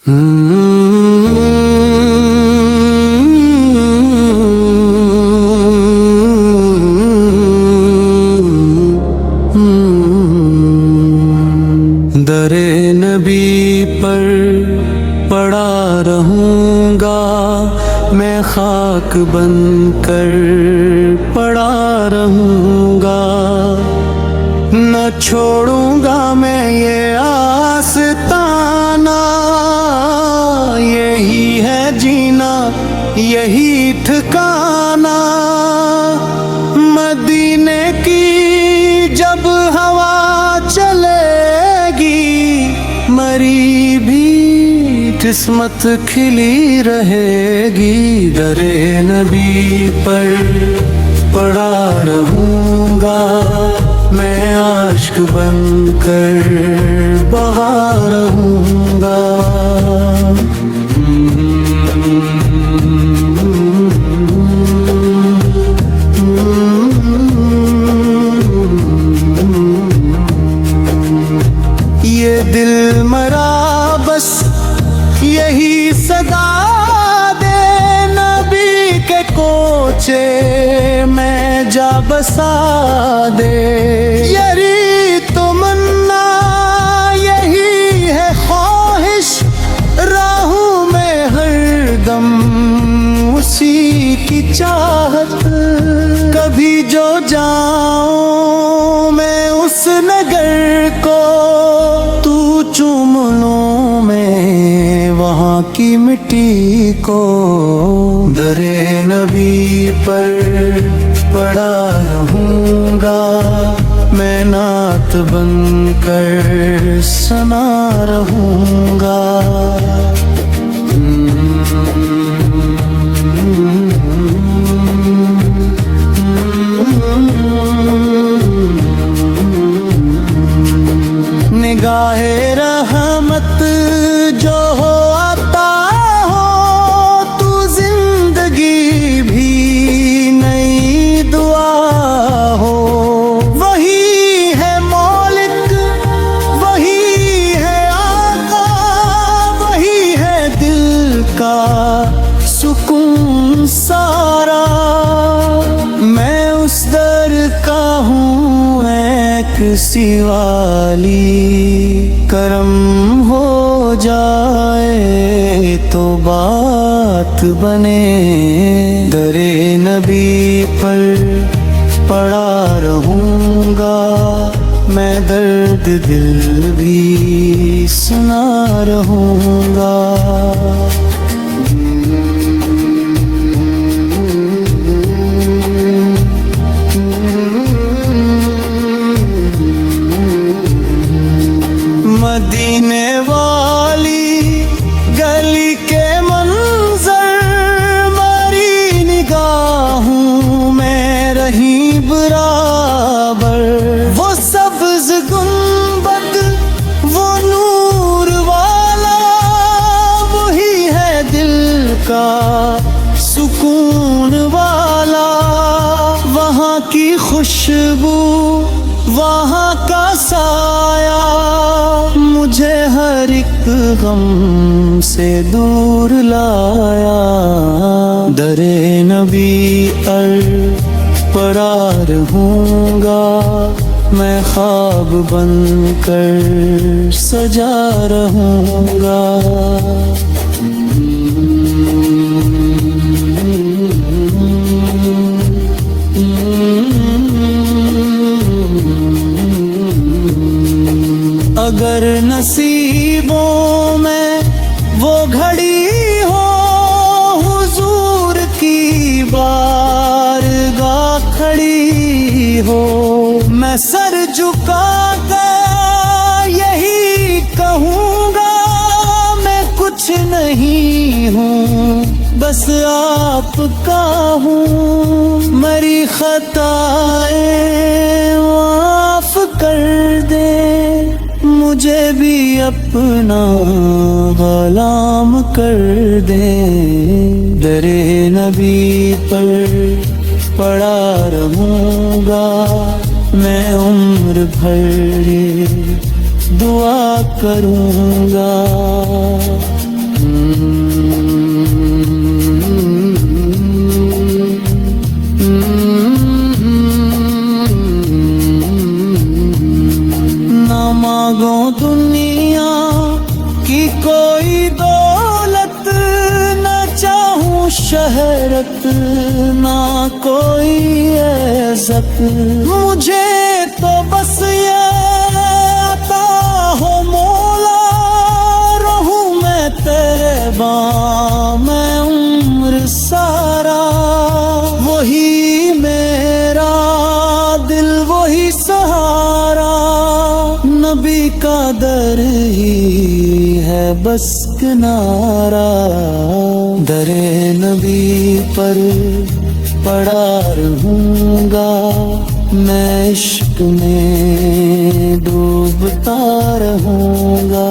दरे नबी पर पड़ा रहूँगा मैं, खाक बनकर पड़ा रहूँगा। न छोड़ूंगा मैं ये आस्ताना, यही है जीना यही ठिकाना। मदीने की जब हवा चलेगी, मरी भी किस्मत खिली रहेगी। दरे नबी पर पड़ा रहूँगा मैं, आशिक बनकर बहा रहूँगा। ये दिल मरा बस यही सदा दे, नबी के कोचे मैं जा बसा दे। यही तमन्ना यही है ख्वाहिश, राहों में हरदम उसी की चाहत। कभी जो जाऊं मैं उस नगर को, तू चूम लूं मैं वहाँ की मिट्टी को। दरे नबी पर पड़ा रहूँगा मैं, नात बनकर सना रहूँगा। निगाहे रहमत जो हो आता हो, तू जिंदगी भी नई दुआ हो। वही है मौलिक वही है आका, वही है दिल का सुकून सारा। मैं उस दर का हूँ किसी वाली, करम हो जाए तो बात बने। दरे नबी पर पड़ा रहूँगा मैं, दर्द दिल भी सुना रहूँगा। मदीने वाली गली के मंजर मारी निगाहों में रही बराबर। वो सब्ज गुंबद वो नूर वाला, वही है दिल का सुकून वाला। वहाँ की खुशबू वहाँ का साया, मुझे हर एक गम से दूर लाया। दरे नबी पर पड़ा रहूँगा मैं, ख्वाब बनकर सजा रहूँगा। अगर नसीबों में वो घड़ी हो, हुजूर की बारगाह खड़ी हो, मैं सर झुका कर यही कहूँगा, मैं कुछ नहीं हूँ बस आपका हूँ। मेरी खताएं माफ कर दे, मुझे भी अपना गुलाम कर दे। दरे नबी पर पड़ा रहूँगा मैं, उम्र भर दुआ करूँगा। शहरत ना कोई इज्जत, मुझे तो बस ये अता हो मौला, रहूं मैं तेरे बाँ मैं उम्र सारा। वही मेरा दिल वही सहारा, नबी का दर ही है बस किनारा। दरे नबी पर पड़ा रहूंगा, मैं इश्क में डूबता रहूंगा।